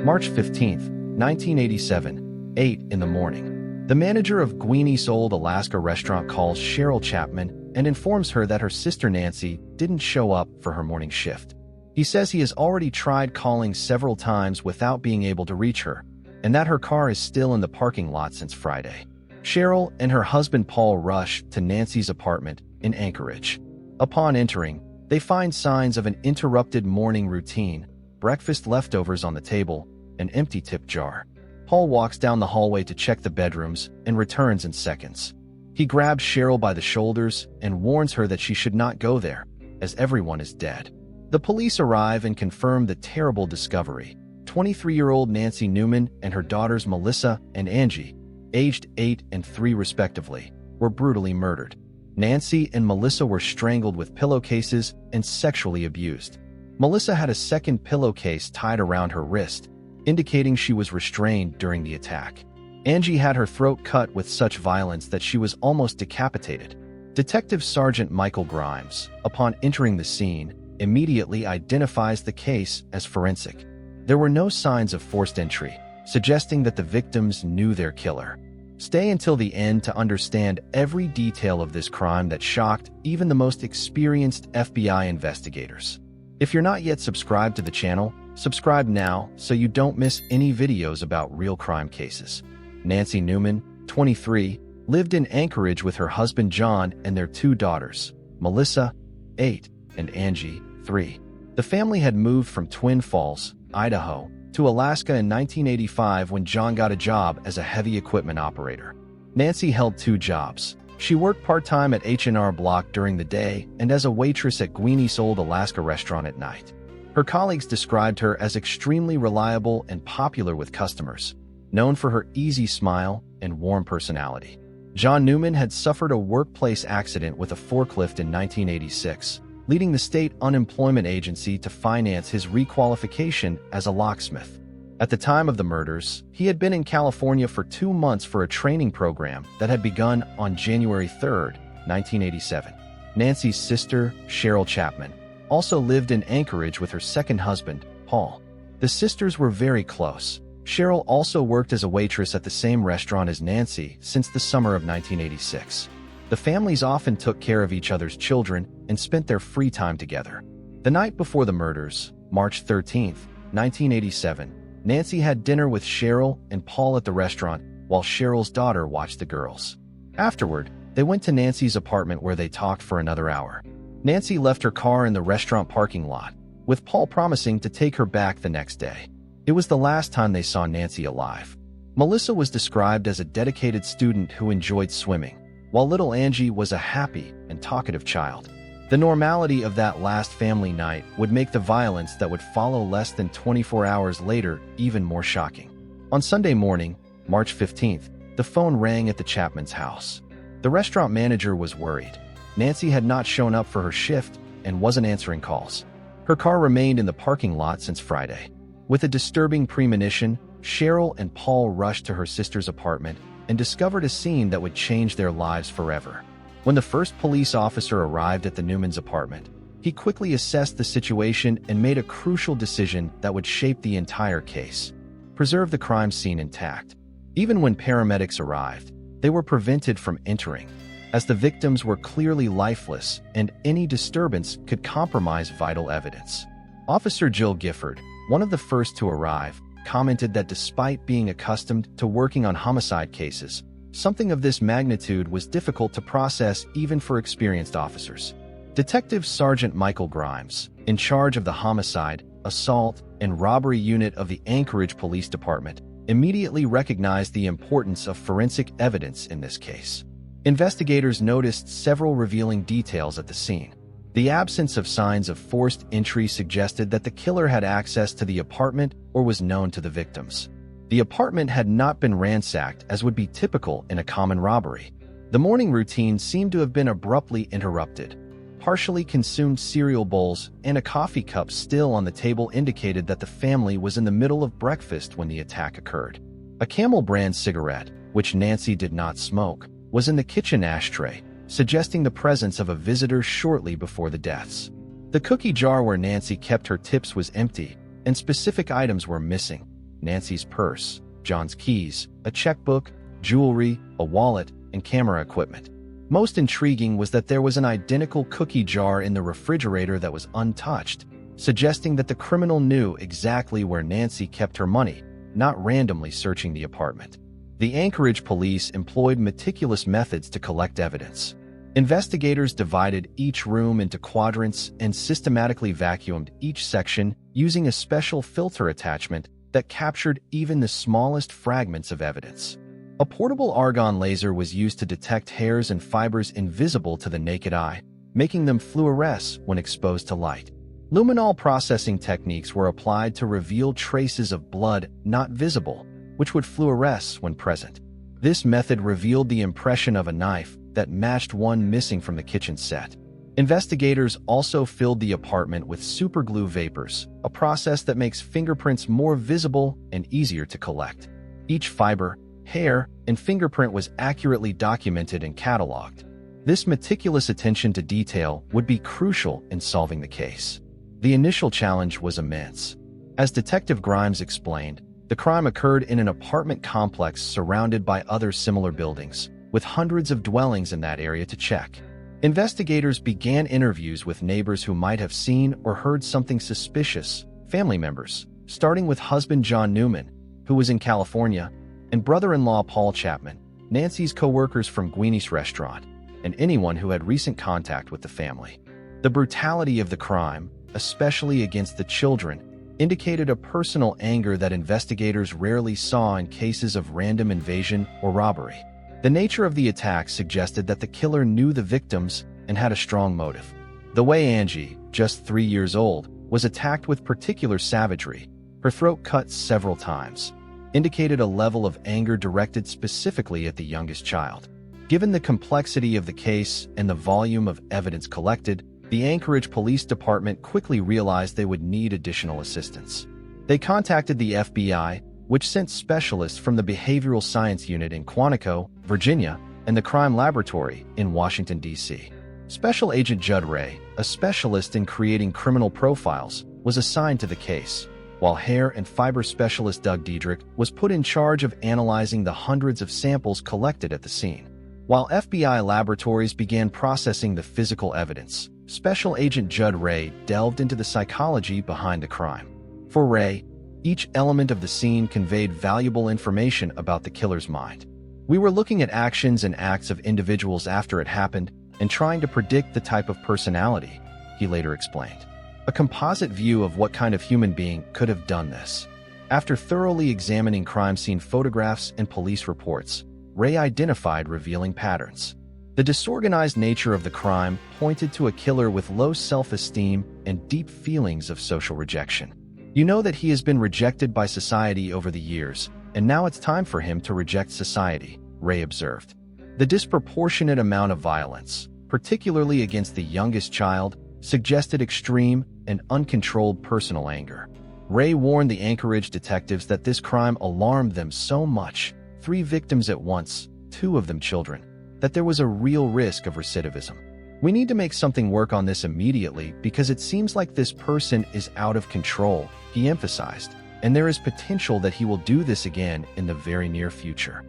March 15, 1987, 8 in the morning. The manager of Gweeney's Old Alaska restaurant calls Cheryl Chapman and informs her that her sister Nancy didn't show up for her morning shift. He says he has already tried calling several times without being able to reach her, and that her car is still in the parking lot since Friday. Cheryl and her husband Paul rush to Nancy's apartment in Anchorage. Upon entering, they find signs of an interrupted morning routine, breakfast leftovers on the table, an empty tip jar. Paul walks down the hallway to check the bedrooms and returns in seconds. He grabs Cheryl by the shoulders and warns her that she should not go there, as everyone is dead. The police arrive and confirm the terrible discovery. 23-year-old Nancy Newman and her daughters Melissa and Angie, aged 8 and 3 respectively, were brutally murdered. Nancy and Melissa were strangled with pillowcases and sexually abused. Melissa had a second pillowcase tied around her wrist, indicating she was restrained during the attack. Angie had her throat cut with such violence that she was almost decapitated. Detective Sergeant Michael Grimes, upon entering the scene, immediately identifies the case as forensic. There were no signs of forced entry, suggesting that the victims knew their killer. Stay until the end to understand every detail of this crime that shocked even the most experienced FBI investigators. If you're not yet subscribed to the channel, subscribe now so you don't miss any videos about real crime cases. Nancy Newman, 23, lived in Anchorage with her husband John and their 2 daughters, Melissa, 8, and Angie, 3. The family had moved from Twin Falls, Idaho, to Alaska in 1985 when John got a job as a heavy equipment operator. Nancy held 2 jobs. She worked part-time at H&R Block during the day and as a waitress at Gweeney's Old Alaska restaurant at night. Her colleagues described her as extremely reliable and popular with customers, known for her easy smile and warm personality. John Newman had suffered a workplace accident with a forklift in 1986, leading the state unemployment agency to finance his requalification as a locksmith. At the time of the murders, he had been in California for 2 months for a training program that had begun on January 3, 1987. Nancy's sister, Cheryl Chapman, also lived in Anchorage with her second husband, Paul. The sisters were very close. Cheryl also worked as a waitress at the same restaurant as Nancy since the summer of 1986. The families often took care of each other's children and spent their free time together. The night before the murders, March 13, 1987, Nancy had dinner with Cheryl and Paul at the restaurant while Cheryl's daughter watched the girls. Afterward, they went to Nancy's apartment where they talked for another hour. Nancy left her car in the restaurant parking lot, with Paul promising to take her back the next day. It was the last time they saw Nancy alive. Melissa was described as a dedicated student who enjoyed swimming, while little Angie was a happy and talkative child. The normality of that last family night would make the violence that would follow less than 24 hours later even more shocking. On Sunday morning, March 15th, the phone rang at the Chapman's house. The restaurant manager was worried. Nancy had not shown up for her shift and wasn't answering calls. Her car remained in the parking lot since Friday. With a disturbing premonition, Cheryl and Paul rushed to her sister's apartment and discovered a scene that would change their lives forever. When the first police officer arrived at the Newmans' apartment, he quickly assessed the situation and made a crucial decision that would shape the entire case: preserve the crime scene intact. Even when paramedics arrived, they were prevented from entering, as the victims were clearly lifeless and any disturbance could compromise vital evidence. Officer Jill Gifford, one of the first to arrive, commented that despite being accustomed to working on homicide cases, something of this magnitude was difficult to process even for experienced officers. Detective Sergeant Michael Grimes, in charge of the homicide, assault, and robbery unit of the Anchorage Police Department, immediately recognized the importance of forensic evidence in this case. Investigators noticed several revealing details at the scene. The absence of signs of forced entry suggested that the killer had access to the apartment or was known to the victims. The apartment had not been ransacked as would be typical in a common robbery. The morning routine seemed to have been abruptly interrupted. Partially consumed cereal bowls and a coffee cup still on the table indicated that the family was in the middle of breakfast when the attack occurred. A Camel brand cigarette, which Nancy did not smoke, was in the kitchen ashtray, suggesting the presence of a visitor shortly before the deaths. The cookie jar where Nancy kept her tips was empty, and specific items were missing. Nancy's purse, John's keys, a checkbook, jewelry, a wallet, and camera equipment. Most intriguing was that there was an identical cookie jar in the refrigerator that was untouched, suggesting that the criminal knew exactly where Nancy kept her money, not randomly searching the apartment. The Anchorage police employed meticulous methods to collect evidence. Investigators divided each room into quadrants and systematically vacuumed each section using a special filter attachment that captured even the smallest fragments of evidence. A portable argon laser was used to detect hairs and fibers invisible to the naked eye, making them fluoresce when exposed to light. Luminol processing techniques were applied to reveal traces of blood not visible, which would fluoresce when present. This method revealed the impression of a knife that matched one missing from the kitchen set. Investigators also filled the apartment with superglue vapors, a process that makes fingerprints more visible and easier to collect. Each fiber, hair, and fingerprint was accurately documented and cataloged. This meticulous attention to detail would be crucial in solving the case. The initial challenge was immense. As Detective Grimes explained, the crime occurred in an apartment complex surrounded by other similar buildings, with hundreds of dwellings in that area to check. Investigators began interviews with neighbors who might have seen or heard something suspicious, family members, starting with husband John Newman, who was in California, and brother-in-law Paul Chapman, Nancy's co-workers from Gweeney's restaurant, and anyone who had recent contact with the family. The brutality of the crime, especially against the children, indicated a personal anger that investigators rarely saw in cases of random invasion or robbery. The nature of the attack suggested that the killer knew the victims and had a strong motive. The way Angie, just 3 years old, was attacked with particular savagery, her throat cut several times, indicated a level of anger directed specifically at the youngest child. Given the complexity of the case and the volume of evidence collected, the Anchorage Police Department quickly realized they would need additional assistance. They contacted the FBI, which sent specialists from the Behavioral Science Unit in Quantico, Virginia, and the Crime Laboratory in Washington, D.C. Special Agent Judd Ray, a specialist in creating criminal profiles, was assigned to the case, while hair and fiber specialist Doug Diedrich was put in charge of analyzing the hundreds of samples collected at the scene. While FBI laboratories began processing the physical evidence, Special Agent Judd Ray delved into the psychology behind the crime. For Ray, each element of the scene conveyed valuable information about the killer's mind. "We were looking at actions and acts of individuals after it happened and trying to predict the type of personality," he later explained. "A composite view of what kind of human being could have done this." After thoroughly examining crime scene photographs and police reports, Ray identified revealing patterns. The disorganized nature of the crime pointed to a killer with low self-esteem and deep feelings of social rejection. "You know that he has been rejected by society over the years, and now it's time for him to reject society," Ray observed. The disproportionate amount of violence, particularly against the youngest child, suggested extreme and uncontrolled personal anger. Ray warned the Anchorage detectives that this crime alarmed them so much, 3 victims at once, 2 of them children, that there was a real risk of recidivism. "We need to make something work on this immediately because it seems like this person is out of control," he emphasized, "and there is potential that he will do this again in the very near future."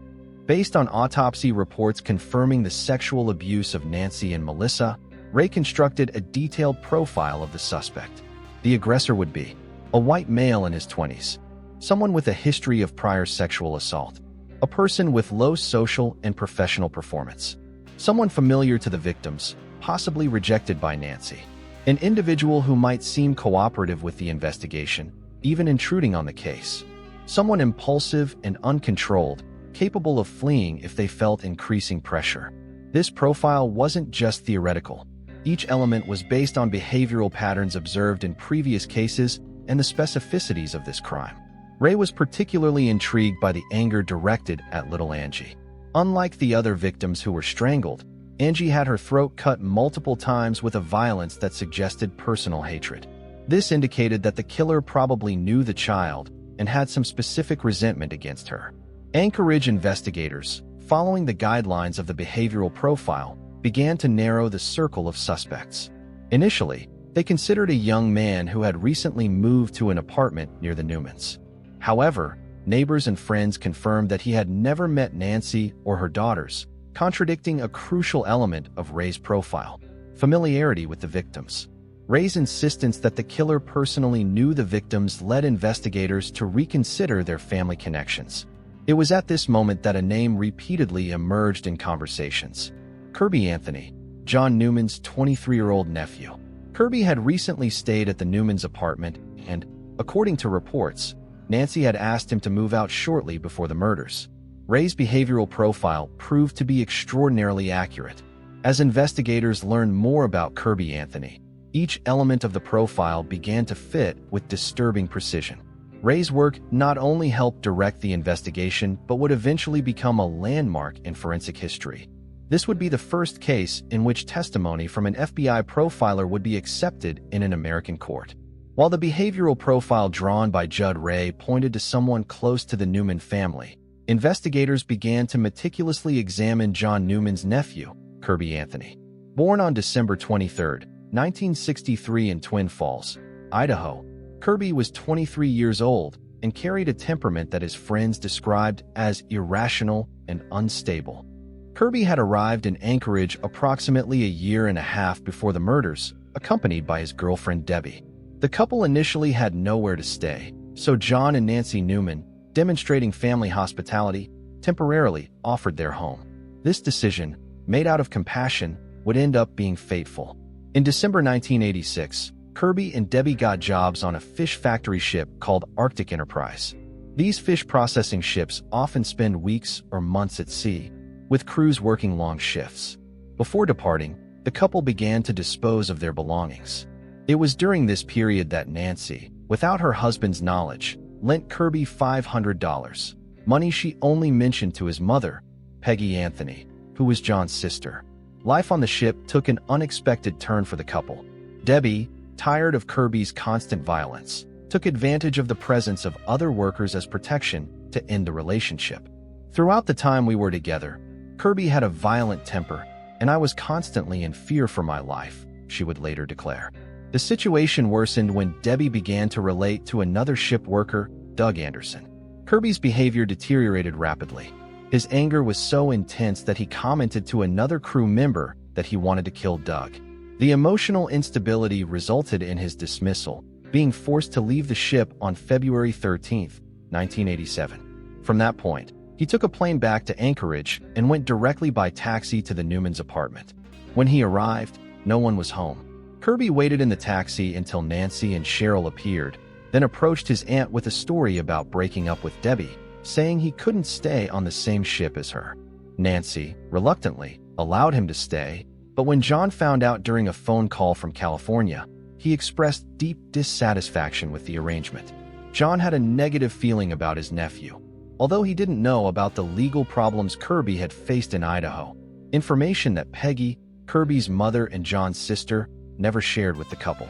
Based on autopsy reports confirming the sexual abuse of Nancy and Melissa, Ray constructed a detailed profile of the suspect. The aggressor would be a white male in his 20s, someone with a history of prior sexual assault, a person with low social and professional performance, someone familiar to the victims, possibly rejected by Nancy, an individual who might seem cooperative with the investigation, even intruding on the case, someone impulsive and uncontrolled, capable of fleeing if they felt increasing pressure. This profile wasn't just theoretical. Each element was based on behavioral patterns observed in previous cases and the specificities of this crime. Ray was particularly intrigued by the anger directed at little Angie. Unlike the other victims who were strangled, Angie had her throat cut multiple times with a violence that suggested personal hatred. This indicated that the killer probably knew the child and had some specific resentment against her. Anchorage investigators, following the guidelines of the behavioral profile, began to narrow the circle of suspects. Initially, they considered a young man who had recently moved to an apartment near the Newmans. However, neighbors and friends confirmed that he had never met Nancy or her daughters, contradicting a crucial element of Ray's profile: familiarity with the victims. Ray's insistence that the killer personally knew the victims led investigators to reconsider their family connections. It was at this moment that a name repeatedly emerged in conversations: Kirby Anthony, John Newman's 23-year-old nephew. Kirby had recently stayed at the Newmans' apartment and, according to reports, Nancy had asked him to move out shortly before the murders. Ray's behavioral profile proved to be extraordinarily accurate. As investigators learned more about Kirby Anthony, each element of the profile began to fit with disturbing precision. Ray's work not only helped direct the investigation but would eventually become a landmark in forensic history. This would be the first case in which testimony from an FBI profiler would be accepted in an American court. While the behavioral profile drawn by Judd Ray pointed to someone close to the Newman family, investigators began to meticulously examine John Newman's nephew, Kirby Anthony. Born on December 23, 1963 in Twin Falls, Idaho, Kirby was 23 years old and carried a temperament that his friends described as irrational and unstable. Kirby had arrived in Anchorage approximately a year and a half before the murders, accompanied by his girlfriend Debbie. The couple initially had nowhere to stay, so John and Nancy Newman, demonstrating family hospitality, temporarily offered their home. This decision, made out of compassion, would end up being fateful. In December 1986, Kirby and Debbie got jobs on a fish factory ship called Arctic Enterprise. These fish processing ships often spend weeks or months at sea, with crews working long shifts. Before departing, the couple began to dispose of their belongings. It was during this period that Nancy, without her husband's knowledge, lent Kirby $500, money she only mentioned to his mother, Peggy Anthony, who was John's sister. Life on the ship took an unexpected turn for the couple. Debbie, tired of Kirby's constant violence, took advantage of the presence of other workers as protection to end the relationship. Throughout the time we were together, Kirby had a violent temper, and I was constantly in fear for my life, she would later declare. The situation worsened when Debbie began to relate to another ship worker, Doug Anderson. Kirby's behavior deteriorated rapidly. His anger was so intense that he commented to another crew member that he wanted to kill Doug. The emotional instability resulted in his dismissal, being forced to leave the ship on February 13, 1987. From that point, he took a plane back to Anchorage and went directly by taxi to the Newmans' apartment. When he arrived, no one was home. Kirby waited in the taxi until Nancy and Cheryl appeared, then approached his aunt with a story about breaking up with Debbie, saying he couldn't stay on the same ship as her. Nancy, reluctantly, allowed him to stay, but when John found out during a phone call from California, he expressed deep dissatisfaction with the arrangement. John had a negative feeling about his nephew, although he didn't know about the legal problems Kirby had faced in Idaho, information that Peggy, Kirby's mother and John's sister, never shared with the couple.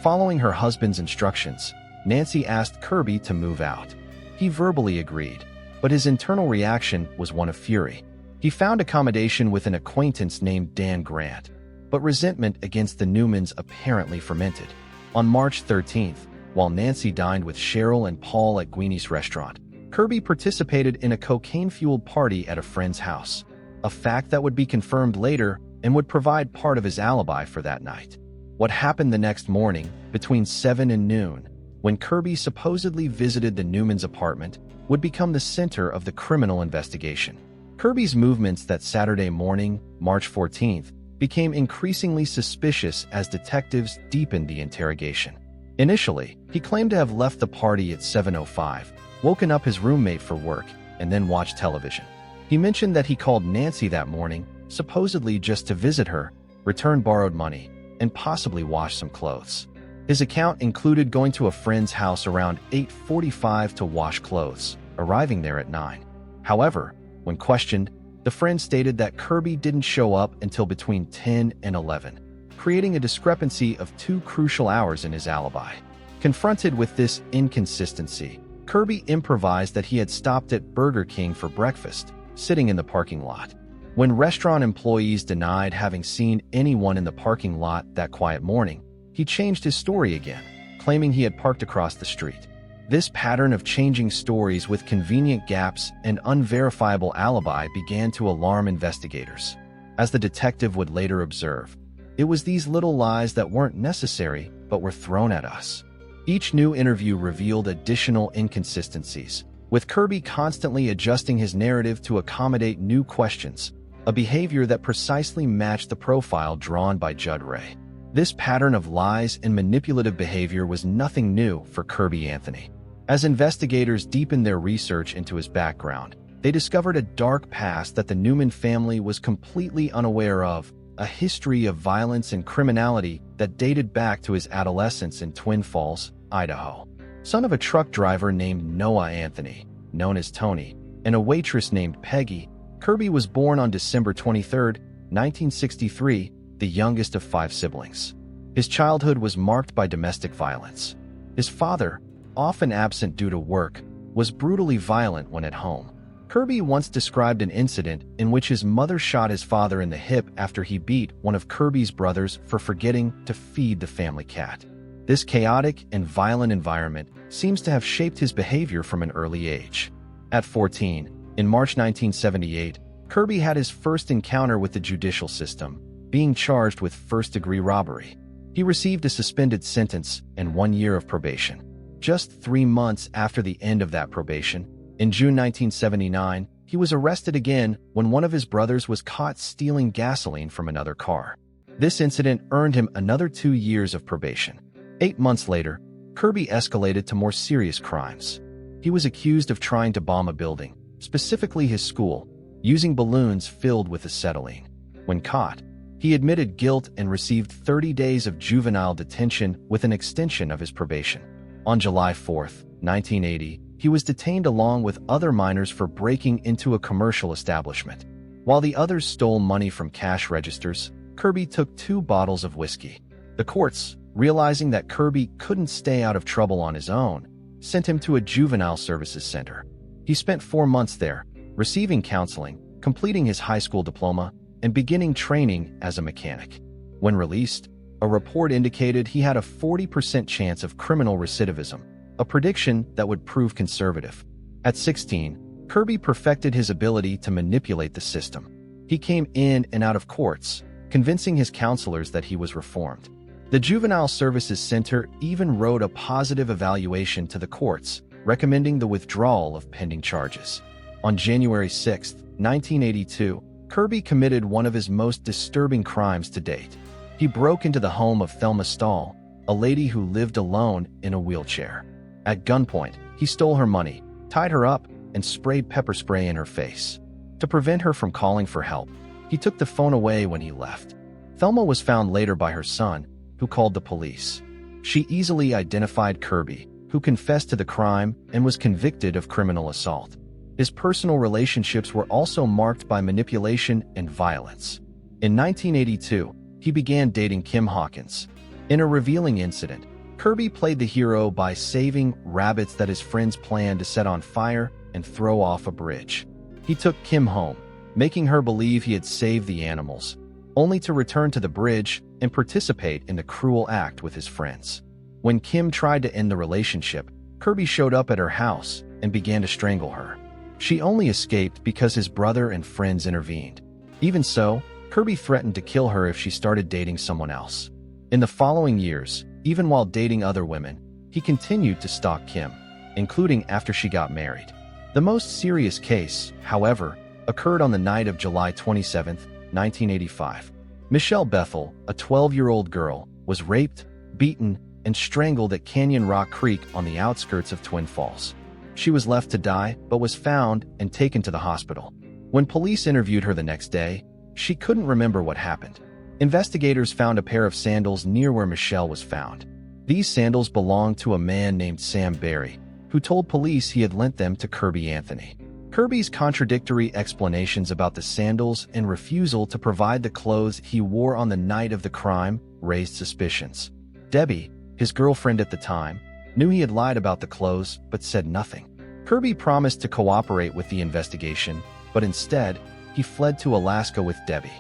Following her husband's instructions, Nancy asked Kirby to move out. He verbally agreed, but his internal reaction was one of fury. He found accommodation with an acquaintance named Dan Grant, but resentment against the Newmans apparently fermented. On March 13th, while Nancy dined with Cheryl and Paul at Guinea's restaurant, Kirby participated in a cocaine-fueled party at a friend's house, a fact that would be confirmed later and would provide part of his alibi for that night. What happened the next morning, between 7 and noon, when Kirby supposedly visited the Newmans' apartment, would become the center of the criminal investigation. Kirby's movements that Saturday morning, March 14th, became increasingly suspicious as detectives deepened the interrogation. Initially, he claimed to have left the party at 7:05, woken up his roommate for work, and then watched television. He mentioned that he called Nancy that morning, supposedly just to visit her, return borrowed money, and possibly wash some clothes. His account included going to a friend's house around 8:45 to wash clothes, arriving there at 9. However, when questioned, the friend stated that Kirby didn't show up until between 10 and 11, creating a discrepancy of 2 crucial hours in his alibi. Confronted with this inconsistency, Kirby improvised that he had stopped at Burger King for breakfast, sitting in the parking lot. When restaurant employees denied having seen anyone in the parking lot that quiet morning, he changed his story again, claiming he had parked across the street. This pattern of changing stories with convenient gaps and unverifiable alibi began to alarm investigators. As the detective would later observe, it was these little lies that weren't necessary but were thrown at us. Each new interview revealed additional inconsistencies, with Kirby constantly adjusting his narrative to accommodate new questions, a behavior that precisely matched the profile drawn by Judd Ray. This pattern of lies and manipulative behavior was nothing new for Kirby Anthony. As investigators deepened their research into his background, they discovered a dark past that the Newman family was completely unaware of, a history of violence and criminality that dated back to his adolescence in Twin Falls, Idaho. Son of a truck driver named Noah Anthony, known as Tony, and a waitress named Peggy, Kirby was born on December 23, 1963, the youngest of 5 siblings. His childhood was marked by domestic violence. His father, often absent due to work, was brutally violent when at home. Kirby once described an incident in which his mother shot his father in the hip after he beat one of Kirby's brothers for forgetting to feed the family cat. This chaotic and violent environment seems to have shaped his behavior from an early age. At 14, in March 1978, Kirby had his first encounter with the judicial system, being charged with first-degree robbery. He received a suspended sentence and 1 year of probation. Just 3 months after the end of that probation, in June 1979, he was arrested again when one of his brothers was caught stealing gasoline from another car. This incident earned him another 2 years of probation. 8 months later, Kirby escalated to more serious crimes. He was accused of trying to bomb a building, specifically his school, using balloons filled with acetylene. When caught, he admitted guilt and received 30 days of juvenile detention with an extension of his probation. On July 4, 1980, he was detained along with other minors for breaking into a commercial establishment. While the others stole money from cash registers, Kirby took 2 bottles of whiskey. The courts, realizing that Kirby couldn't stay out of trouble on his own, sent him to a juvenile services center. He spent 4 months there, receiving counseling, completing his high school diploma, and beginning training as a mechanic. When released, a report indicated he had a 40% chance of criminal recidivism, a prediction that would prove conservative. At 16, Kirby perfected his ability to manipulate the system. He came in and out of courts, convincing his counselors that he was reformed. The Juvenile Services Center even wrote a positive evaluation to the courts, recommending the withdrawal of pending charges. On January 6, 1982, Kirby committed one of his most disturbing crimes to date. He broke into the home of Thelma Stahl, a lady who lived alone in a wheelchair. At gunpoint, he stole her money, tied her up, and sprayed pepper spray in her face. To prevent her from calling for help, he took the phone away when he left. Thelma was found later by her son, who called the police. She easily identified Kirby, who confessed to the crime and was convicted of criminal assault. His personal relationships were also marked by manipulation and violence. In 1982, he began dating Kim Hawkins. In a revealing incident, Kirby played the hero by saving rabbits that his friends planned to set on fire and throw off a bridge. He took Kim home, making her believe he had saved the animals, only to return to the bridge and participate in the cruel act with his friends. When Kim tried to end the relationship, Kirby showed up at her house and began to strangle her. She only escaped because his brother and friends intervened. Even so, Kirby threatened to kill her if she started dating someone else. In the following years, even while dating other women, he continued to stalk Kim, including after she got married. The most serious case, however, occurred on the night of July 27, 1985. Michelle Bethel, a 12-year-old girl, was raped, beaten, and strangled at Canyon Rock Creek on the outskirts of Twin Falls. She was left to die, but was found and taken to the hospital. When police interviewed her the next day, she couldn't remember what happened. Investigators found a pair of sandals near where Michelle was found. These sandals belonged to a man named Sam Berry, who told police he had lent them to Kirby Anthony. Kirby's contradictory explanations about the sandals and refusal to provide the clothes he wore on the night of the crime raised suspicions. Debbie, his girlfriend at the time, knew he had lied about the clothes but said nothing. Kirby promised to cooperate with the investigation, but instead, he fled to Alaska with Debbie.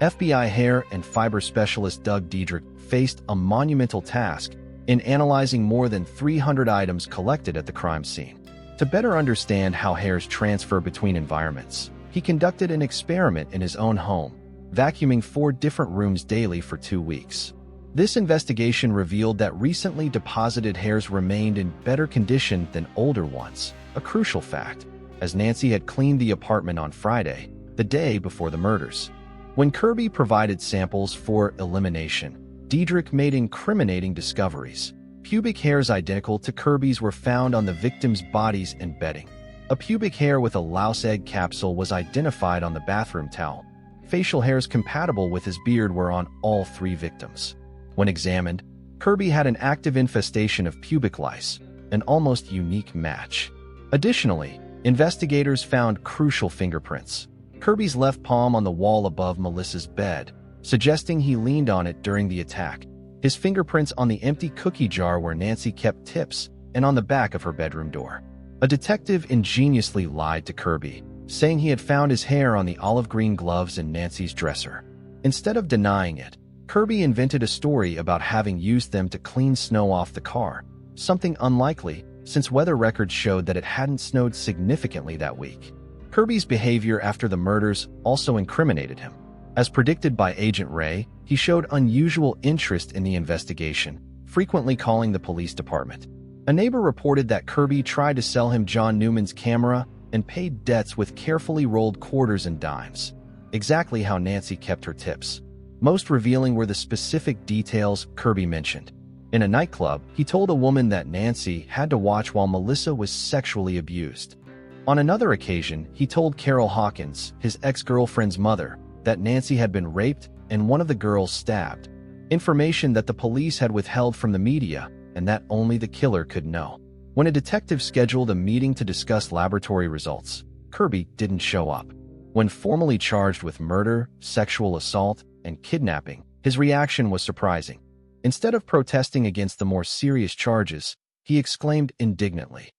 FBI hair and fiber specialist Doug Diedrich faced a monumental task, in analyzing more than 300 items collected at the crime scene. To better understand how hairs transfer between environments, he conducted an experiment in his own home, vacuuming 4 different rooms daily for 2 weeks. This investigation revealed that recently deposited hairs remained in better condition than older ones, a crucial fact, as Nancy had cleaned the apartment on Friday, the day before the murders. When Kirby provided samples for elimination, Diedrich made incriminating discoveries. Pubic hairs identical to Kirby's were found on the victims' bodies and bedding. A pubic hair with a louse egg capsule was identified on the bathroom towel. Facial hairs compatible with his beard were on all 3 victims. When examined, Kirby had an active infestation of pubic lice, an almost unique match. Additionally, investigators found crucial fingerprints. Kirby's left palm on the wall above Melissa's bed, suggesting he leaned on it during the attack. His fingerprints on the empty cookie jar where Nancy kept tips, and on the back of her bedroom door. A detective ingeniously lied to Kirby, saying he had found his hair on the olive green gloves in Nancy's dresser. Instead of denying it, Kirby invented a story about having used them to clean snow off the car, something unlikely since weather records showed that it hadn't snowed significantly that week. Kirby's behavior after the murders also incriminated him. As predicted by Agent Ray, he showed unusual interest in the investigation, frequently calling the police department. A neighbor reported that Kirby tried to sell him John Newman's camera and paid debts with carefully rolled quarters and dimes, exactly how Nancy kept her tips. Most revealing were the specific details Kirby mentioned. In a nightclub, he told a woman that Nancy had to watch while Melissa was sexually abused. On another occasion, he told Carol Hawkins, his ex-girlfriend's mother, that Nancy had been raped and one of the girls stabbed, information that the police had withheld from the media and that only the killer could know. When a detective scheduled a meeting to discuss laboratory results, Kirby didn't show up. When formally charged with murder, sexual assault, and kidnapping, his reaction was surprising. Instead of protesting against the more serious charges, he exclaimed indignantly,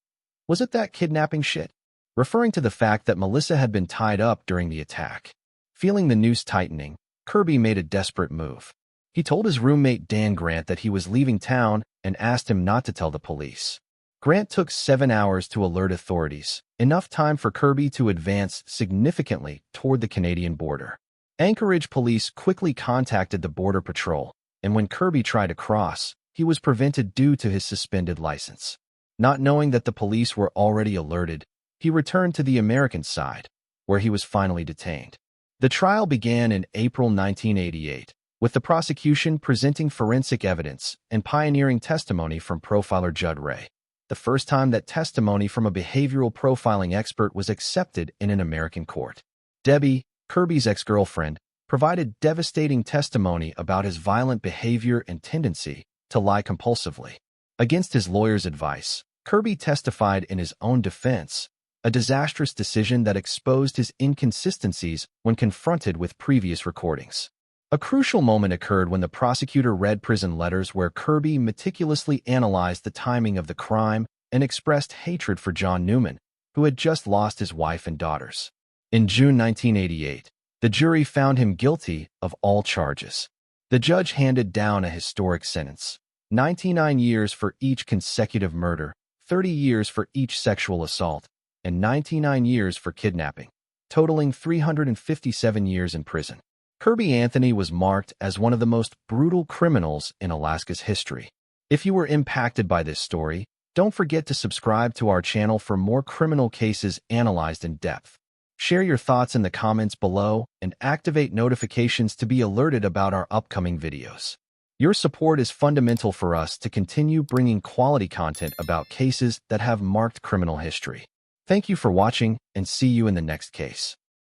"Was it that kidnapping shit?" referring to the fact that Melissa had been tied up during the attack. Feeling the noose tightening, Kirby made a desperate move. He told his roommate Dan Grant that he was leaving town and asked him not to tell the police. Grant took 7 hours to alert authorities, enough time for Kirby to advance significantly toward the Canadian border. Anchorage police quickly contacted the Border Patrol, and when Kirby tried to cross, he was prevented due to his suspended license. Not knowing that the police were already alerted, he returned to the American side, where he was finally detained. The trial began in April 1988, with the prosecution presenting forensic evidence and pioneering testimony from profiler Judd Ray. The first time that testimony from a behavioral profiling expert was accepted in an American court. Debbie, Kirby's ex-girlfriend, provided devastating testimony about his violent behavior and tendency to lie compulsively. Against his lawyer's advice, Kirby testified in his own defense, a disastrous decision that exposed his inconsistencies when confronted with previous recordings. A crucial moment occurred when the prosecutor read prison letters where Kirby meticulously analyzed the timing of the crime and expressed hatred for John Newman, who had just lost his wife and daughters. In June 1988, the jury found him guilty of all charges. The judge handed down a historic sentence: 99 years for each consecutive murder, 30 years for each sexual assault, and 99 years for kidnapping, totaling 357 years in prison. Kirby Anthony was marked as one of the most brutal criminals in Alaska's history. If you were impacted by this story, don't forget to subscribe to our channel for more criminal cases analyzed in depth. Share your thoughts in the comments below and activate notifications to be alerted about our upcoming videos. Your support is fundamental for us to continue bringing quality content about cases that have marked criminal history. Thank you for watching, and see you in the next case.